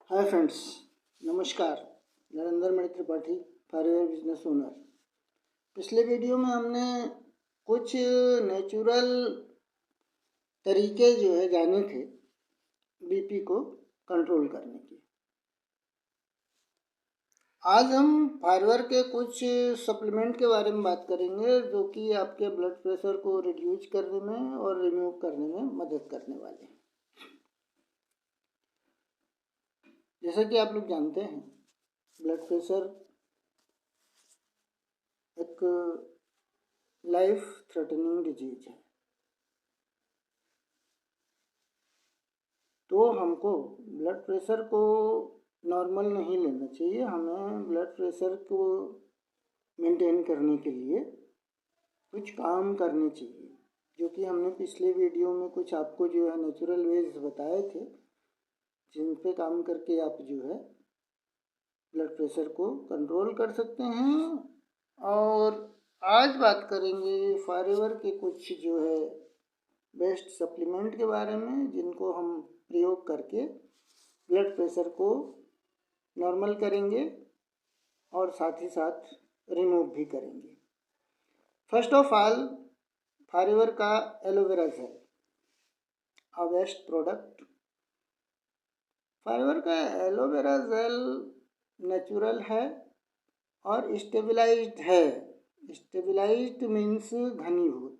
Hi friends, नमस्कार। Narendra Mani Tripathi, forever business owner. पिछले video में हमने कुछ नेचुरल तरीके जाने थे बीपी को कंट्रोल करने के। आज हम फॉरएवर के कुछ सप्लीमेंट के बारे में बात करेंगे जो कि आपके ब्लड प्रेशर को रिड्यूस करने में और रिमूव करने में मदद करने वाले हैं। जैसा कि आप लोग जानते हैं, ब्लड प्रेशर एक लाइफ थ्रेटनिंग डिजीज है। तो हमको ब्लड प्रेशर को नॉर्मल नहीं लेना चाहिए। हमें ब्लड प्रेशर को मेंटेन करने के लिए कुछ काम करने चाहिए, जो कि हमने पिछले वीडियो में कुछ आपको नेचुरल वेज बताए थे, जिन पे काम करके आप ब्लड प्रेशर को कंट्रोल कर सकते हैं। और आज बात करेंगे फॉरएवर के कुछ बेस्ट सप्लीमेंट के बारे में, जिनको हम प्रयोग करके ब्लड प्रेशर को नॉर्मल करेंगे और साथ ही साथ रिमूव भी करेंगे। फर्स्ट ऑफ ऑल, फॉरएवर का aloe vera gel, a best product. Forever का एलोवेरा जेल नेचुरल है और स्टेबलाइज्ड है। स्टेबलाइज्ड मीन्स घनीभूत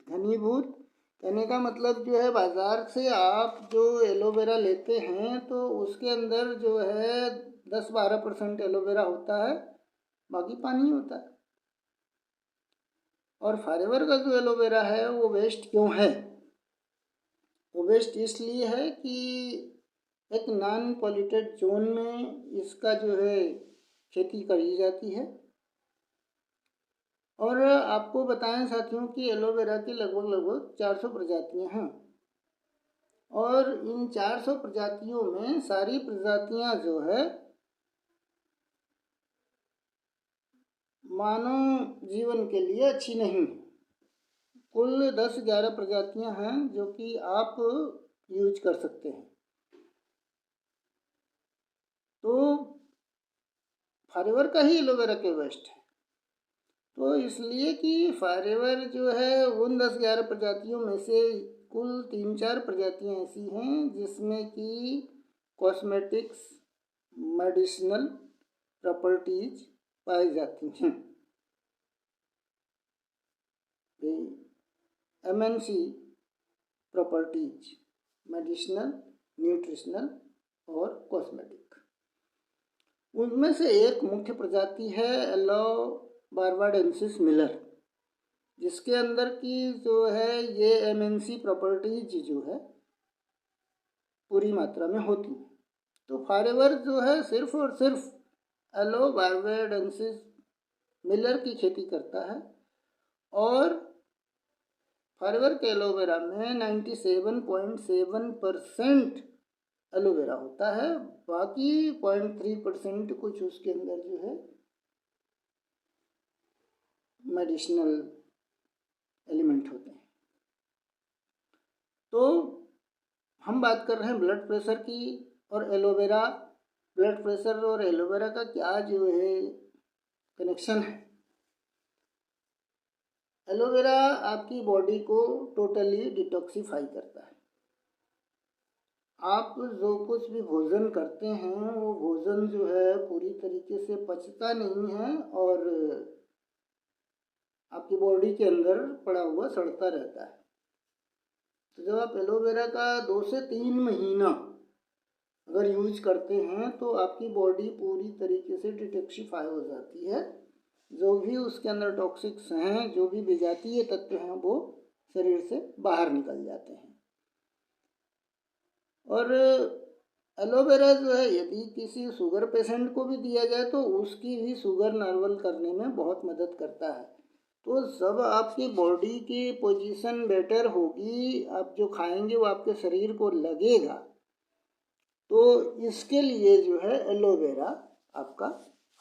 कहने का मतलब बाज़ार से आप जो एलोवेरा लेते हैं तो उसके अंदर 10-12% एलोवेरा होता है, बाकी पानी होता है। और फॉरएवर का जो एलोवेरा है वो बेस्ट क्यों है? वो बेस्ट इसलिए है कि एक नॉन पॉल्यूटेड जोन में इसका खेती करी जाती है। और आपको बताएं साथियों कि एलोवेरा की लगभग 400 प्रजातियां हैं, और इन 400 प्रजातियों में सारी प्रजातियां मानव जीवन के लिए अच्छी नहीं। कुल 10-11 प्रजातियां हैं जो कि आप यूज कर सकते हैं। तो फॉरएवर का ही एलोवेरा के बेस्ट है। तो इसलिए कि फॉरएवर उन 10-11 प्रजातियों में से कुल 3-4 प्रजातियां ऐसी हैं जिसमें कि कॉस्मेटिक्स, मेडिसिनल प्रॉपर्टीज पाई जाती हैं। MNC प्रॉपर्टीज, मेडिसिनल, न्यूट्रिशनल और कॉस्मेटिक। उनमें से एक मुख्य प्रजाति है एलोबार्बाडेंसिस मिलर, जिसके अंदर की ये MNC प्रॉपर्टीज पूरी मात्रा में होती है। तो फॉरएवर सिर्फ और सिर्फ एलोबार्बाडेंसिस मिलर की खेती करता है, और फॉरएवर के एलोवेरा में 97.7% एलोवेरा होता है। बाकी 0.3% कुछ उसके अंदर मेडिसिनल एलिमेंट होते हैं। तो हम बात कर रहे हैं ब्लड प्रेशर की, और एलोवेरा, ब्लड प्रेशर और एलोवेरा का क्या कनेक्शन है। एलोवेरा आपकी बॉडी को टोटली डिटॉक्सिफाई करता है। आप जो कुछ भी भोजन करते हैं वो भोजन पूरी तरीके से पचता नहीं है, और आपकी बॉडी के अंदर पड़ा हुआ सड़ता रहता है। तो जब आप एलोवेरा का 2 से 3 महीना अगर यूज करते हैं तो आपकी बॉडी पूरी तरीके से डिटॉक्सिफाई हो जाती है। जो भी उसके अंदर टॉक्सिक्स हैं, जो भी विजातीय तत्व हैं, वो शरीर से बाहर निकल जाते हैं। और एलोवेरा यदि किसी शुगर पेशेंट को भी दिया जाए तो उसकी भी शुगर नॉर्मल करने में बहुत मदद करता है। तो जब आपकी बॉडी की पोजीशन बेटर होगी, आप जो खाएंगे वो आपके शरीर को लगेगा, तो इसके लिए एलोवेरा आपका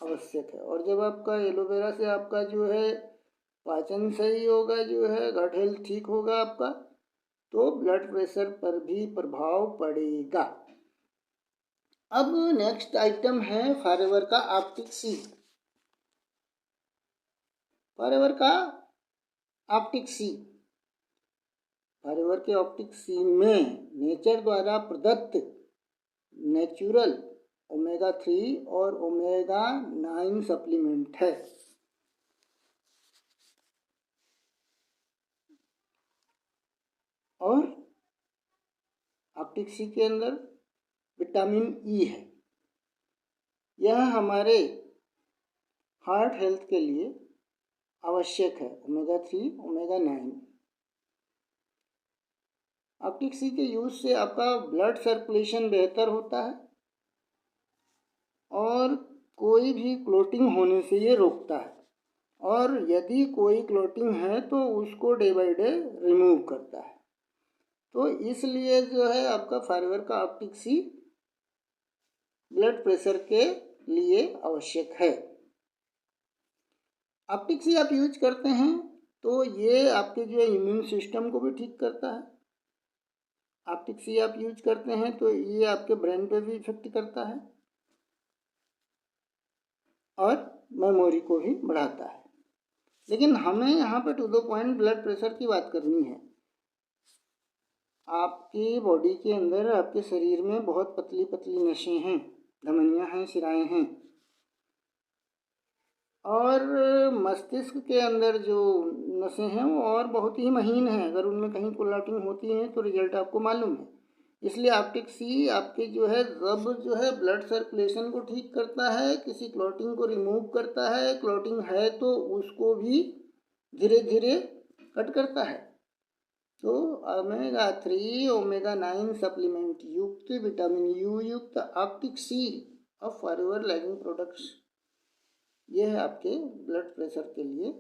आवश्यक है। और जब आपका एलोवेरा से आपका पाचन सही होगा, गट हेल्थ ठीक होगा आपका, तो ब्लड प्रेशर पर भी प्रभाव पड़ेगा। अब नेक्स्ट आइटम है फॉरएवर का ऑप्टिक सी। फॉरएवर का ऑप्टिक सी, फॉरएवर के ऑप्टिक सी में नेचर द्वारा प्रदत्त नेचुरल ओमेगा 3 और ओमेगा 9 सप्लीमेंट है। और ऑप्टिक सी के अंदर विटामिन ई है। यह हमारे हार्ट हेल्थ के लिए आवश्यक है, ओमेगा 3 ओमेगा 9। ऑप्टिक सी के यूज से आपका ब्लड सर्कुलेशन बेहतर होता है और कोई भी क्लोटिंग होने से ये रोकता है, और यदि कोई क्लोटिंग है तो उसको डे बाय डे रिमूव करता है। तो इसलिए जो है आपका फॉरएवर का ऑप्टिक सी ब्लड प्रेशर के लिए आवश्यक है। ऑप्टिक सी आप यूज करते हैं तो ये आपके जो इम्यून सिस्टम को भी ठीक करता है। ऑप्टिक सी आप यूज करते हैं तो ये आपके ब्रेन पे भी इफेक्ट करता है और मेमोरी को भी बढ़ाता है। लेकिन हमें यहाँ पे to the point blood pressure की बात करनी है। आपकी बॉडी के अंदर, आपके शरीर में बहुत पतली पतली नसें हैं, धमनियाँ हैं, शिराएँ हैं, और मस्तिष्क के अंदर जो नसें हैं वो और बहुत ही महीन हैं। अगर उनमें कहीं क्लॉटिंग होती है तो रिजल्ट आपको मालूम है। इसलिए ऑप्टिक सी आपके जो है जब जो है ब्लड सर्कुलेशन को ठीक करता है, किसी क्लॉटिंग को रिमूव करता है, क्लॉटिंग है तो उसको भी धीरे धीरे कट करता है। तो ओमेगा 3 ओमेगा 9 सप्लीमेंट युक्त विटामिन यू युक्त ऑप्टिक सी ऑफ फॉरएवर लैगिंग प्रोडक्ट्स, यह आपके ब्लड प्रेशर के लिए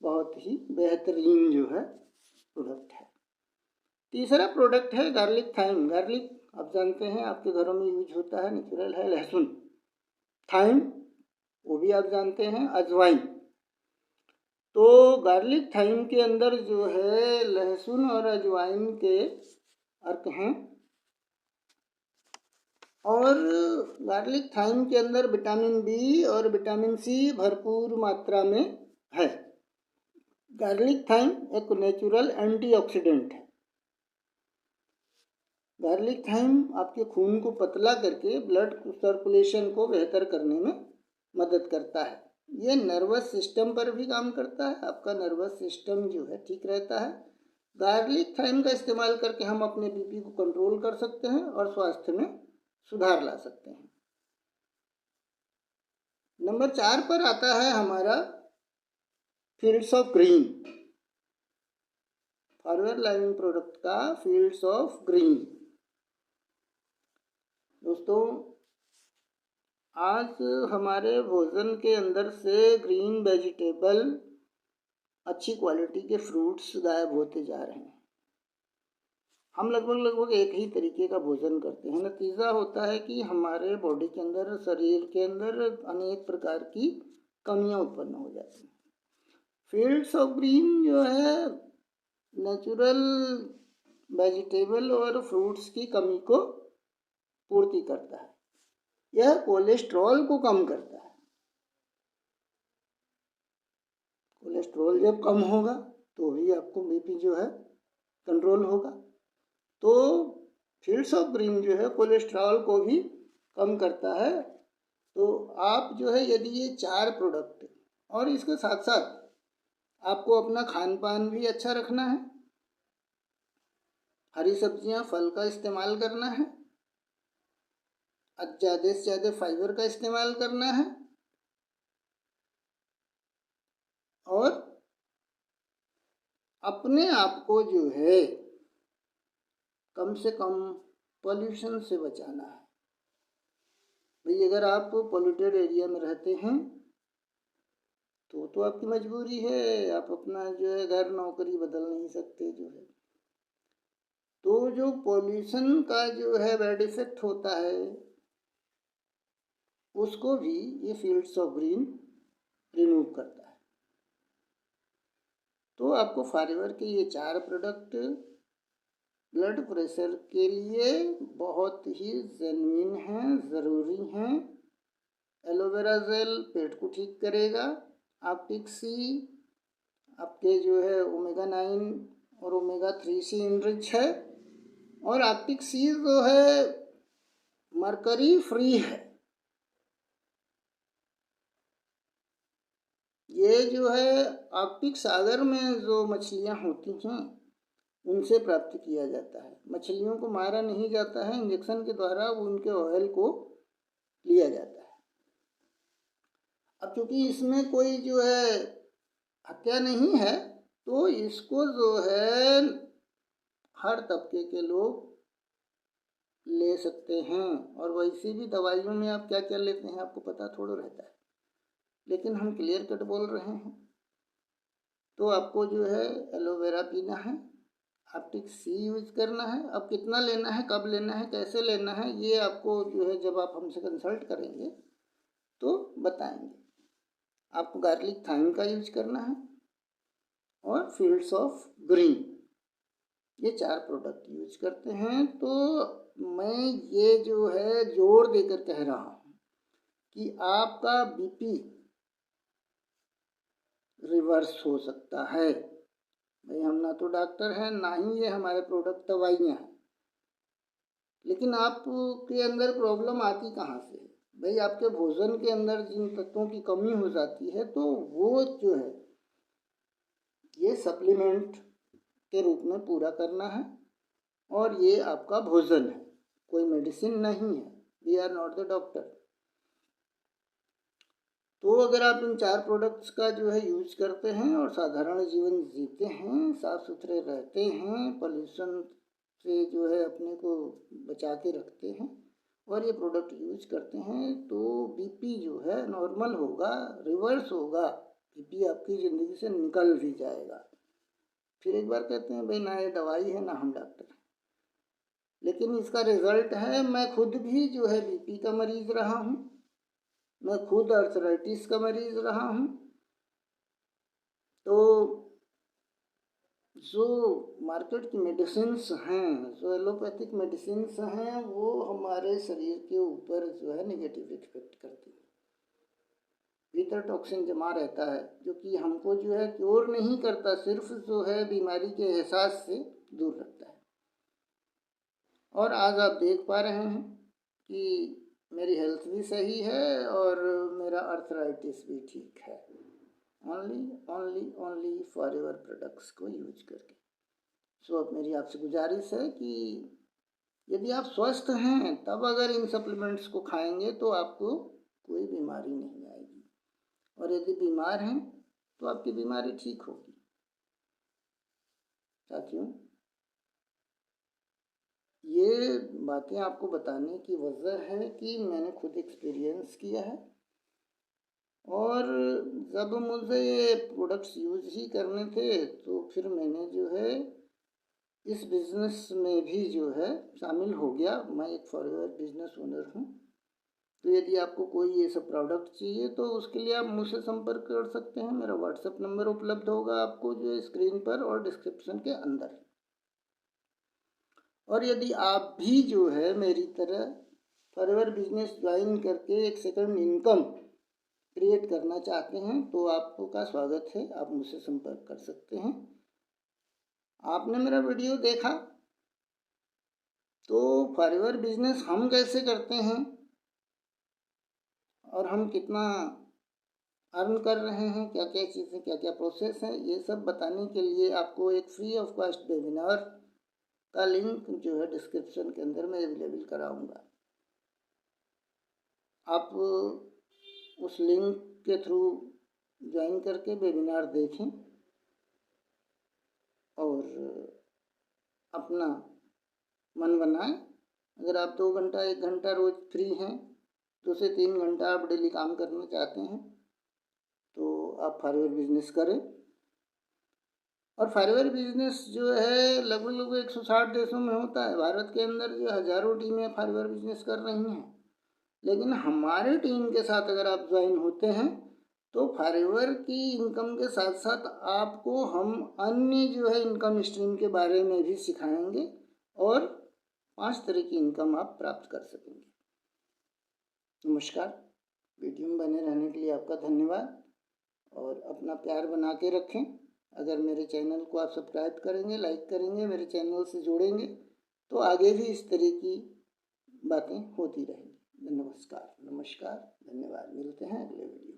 बहुत ही बेहतरीन जो है प्रोडक्ट है। तीसरा प्रोडक्ट है गार्लिक थाइम। गार्लिक आप जानते हैं आपके घरों में यूज होता है, नेचुरल है। लहसुन, थाइम वो भी आप जानते हैं, अजवाइन। तो गार्लिक थाइम के अंदर जो है लहसुन और अजवाइन के अर्क हैं, और गार्लिक थाइम के अंदर विटामिन बी और विटामिन सी भरपूर मात्रा में है। गार्लिक थाइम एक नेचुरल एंटीऑक्सीडेंट है। गार्लिक थाइम आपके खून को पतला करके ब्लड सर्कुलेशन को बेहतर करने में मदद करता है। ये नर्वस सिस्टम पर भी काम करता है, आपका नर्वस सिस्टम जो है ठीक रहता है। गार्लिक थाइम का इस्तेमाल करके हम अपने बीपी को कंट्रोल कर सकते हैं और स्वास्थ्य में सुधार ला सकते हैं। नंबर 4 पर आता है हमारा fields of green. Forever lagging product का फील्ड्स ऑफ ग्रीन। दोस्तों, आज हमारे भोजन के अंदर से ग्रीन वेजिटेबल, अच्छी क्वालिटी के फ्रूट्स गायब होते जा रहे हैं। हम लगभग एक ही तरीके का भोजन करते हैं। नतीजा होता है कि हमारे बॉडी के अंदर, शरीर के अंदर अनेक प्रकार की कमियां उत्पन्न हो जाती हैं। फील्ड्स ऑफ ग्रीन जो है नेचुरल वेजिटेबल और फ्रूट्स की कमी को पूर्ति करता है। यह कोलेस्ट्रॉल को कम करता है। कोलेस्ट्रॉल जब कम होगा तो भी आपको बीपी जो है कंट्रोल होगा। तो फील्ड्स ऑफ ग्रीन जो है कोलेस्ट्रॉल को भी कम करता है। तो आप जो है यदि ये 4 प्रोडक्ट, और इसके साथ साथ आपको अपना खान पान भी अच्छा रखना है, हरी सब्जियां, फल का इस्तेमाल करना है, ज़्यादा से ज़्यादा फाइबर का इस्तेमाल करना है, और अपने आप को जो है कम से कम पॉल्यूशन से बचाना है। भाई अगर आप पॉल्यूटेड एरिया में रहते हैं तो आपकी मजबूरी है, आप अपना जो है घर नौकरी बदल नहीं सकते जो है। तो जो पॉल्यूशन का जो है बैड इफेक्ट होता है उसको भी ये फील्ड्स ऑफ ग्रीन रिमूव करता है। तो आपको फॉरएवर के ये 4 प्रोडक्ट ब्लड प्रेशर के लिए बहुत ही जेन्युइन हैं, ज़रूरी हैं। एलोवेरा जेल पेट को ठीक करेगा। आर्टिक सी आपके जो है ओमेगा 9 और ओमेगा 3 से इनरिच है। और आर्टिक सी जो है मरकरी फ्री है। ये जो है आर्कटिक सागर में जो मछलियाँ होती हैं उनसे प्राप्त किया जाता है। मछलियों को मारा नहीं जाता है, इंजेक्शन के द्वारा उनके ऑयल को लिया जाता है। अब चूंकि इसमें कोई जो है हत्या नहीं है तो इसको जो है हर तबके के लोग ले सकते हैं। और वैसे भी दवाइयों में आप क्या क्या लेते हैं आपको पता थोड़ा रहता है, लेकिन हम क्लियर कट बोल रहे हैं। तो आपको जो है एलोवेरा पीना है, आर्टिक सी यूज करना है। अब कितना लेना है, कब लेना है, कैसे लेना है, ये आपको जो है जब आप हमसे कंसल्ट करेंगे तो बताएंगे। आपको गार्लिक थाइम का यूज करना है और फील्ड्स ऑफ ग्रीन, ये 4 प्रोडक्ट यूज करते हैं। तो मैं ये जो है जोर देकर कह रहा हूँ कि आपका बीपी रिवर्स हो सकता है। भाई हम ना तो डॉक्टर हैं, ना ही ये हमारे प्रोडक्ट दवाइयाँ हैं, लेकिन आपके अंदर प्रॉब्लम आती कहाँ से है? भाई आपके भोजन के अंदर जिन तत्वों की कमी हो जाती है तो वो जो है ये सप्लीमेंट के रूप में पूरा करना है। और ये आपका भोजन है, कोई मेडिसिन नहीं है। We are not the doctor. तो अगर आप इन 4 प्रोडक्ट्स का जो है यूज करते हैं और साधारण जीवन जीते हैं, साफ सुथरे रहते हैं, पोल्यूशन से जो है अपने को बचा के रखते हैं और ये प्रोडक्ट यूज करते हैं, तो बीपी जो है नॉर्मल होगा, रिवर्स होगा। बीपी आपकी ज़िंदगी से निकल भी जाएगा। फिर एक बार कहते हैं भाई ना ये दवाई है ना हम डॉक्टर हैं, लेकिन इसका रिजल्ट है। मैं खुद भी जो है बीपी का मरीज रहा हूँ, मैं खुद आर्थराइटिस का मरीज रहा हूँ। तो जो मार्केट की मेडिसिन्स हैं, जो एलोपैथिक मेडिसिन्स हैं, वो हमारे शरीर के ऊपर जो है नेगेटिव इफेक्ट करती है। भीतर टॉक्सिन जमा रहता है जो कि हमको जो है क्योर नहीं करता, सिर्फ जो है बीमारी के एहसास से दूर रखता है। और आज आप देख पा रहे हैं कि मेरी हेल्थ भी सही है और मेरा आर्थराइटिस भी ठीक है, ओनली फॉरएवर प्रोडक्ट्स को यूज करके। सो अब मेरी आपसे गुजारिश है कि यदि आप स्वस्थ हैं तब अगर इन सप्लीमेंट्स को खाएंगे तो आपको कोई बीमारी नहीं आएगी, और यदि बीमार हैं तो आपकी बीमारी ठीक होगी। साथियों, ये बातें आपको बताने की वजह है कि मैंने खुद एक्सपीरियंस किया है, और जब मुझे ये प्रोडक्ट्स यूज ही करने थे तो फिर मैंने जो है इस बिज़नेस में भी जो है शामिल हो गया। मैं एक फॉरएवर बिजनेस ओनर हूँ। तो यदि आपको कोई ये सब प्रोडक्ट चाहिए तो उसके लिए आप मुझसे संपर्क कर सकते हैं। मेरा व्हाट्सएप नंबर उपलब्ध होगा आपको जो है स्क्रीन पर और डिस्क्रिप्शन के अंदर। और यदि आप भी जो है मेरी तरह फॉरएवर बिजनेस ज्वाइन करके एक सेकंड इनकम क्रिएट करना चाहते हैं तो आपका स्वागत है, आप मुझसे संपर्क कर सकते हैं। आपने मेरा वीडियो देखा तो फॉरएवर बिजनेस हम कैसे करते हैं और हम कितना अर्न कर रहे हैं, क्या क्या चीज़ें, क्या क्या प्रोसेस है, ये सब बताने के लिए आपको एक फ्री ऑफ कॉस्ट वेबिनार का लिंक जो है डिस्क्रिप्शन के अंदर मैं अवेलेबल कराऊंगा। आप उस लिंक के थ्रू ज्वाइन करके वेबिनार देखें और अपना मन बनाएं। अगर आप 2 घंटा 1 घंटा रोज़ फ्री हैं, 2 से 3 घंटा आप डेली काम करना चाहते हैं तो आप फॉरएवर बिजनेस करें। और फॉरएवर बिजनेस जो है लगभग 160 देशों में होता है। भारत के अंदर जो हज़ारों टीमें फॉरएवर बिजनेस कर रही हैं, लेकिन हमारे टीम के साथ अगर आप ज्वाइन होते हैं तो फॉरएवर की इनकम के साथ साथ आपको हम अन्य जो है इनकम स्ट्रीम के बारे में भी सिखाएंगे और 5 तरह की इनकम आप प्राप्त कर सकेंगे। नमस्कार, वीडियो में बने रहने के लिए आपका धन्यवाद और अपना प्यार बना के रखें। अगर मेरे चैनल को आप सब्सक्राइब करेंगे, लाइक करेंगे, मेरे चैनल से जुड़ेंगे तो आगे भी इस तरह की बातें होती रहेंगी। नमस्कार, धन्यवाद। मिलते हैं अगले वीडियो।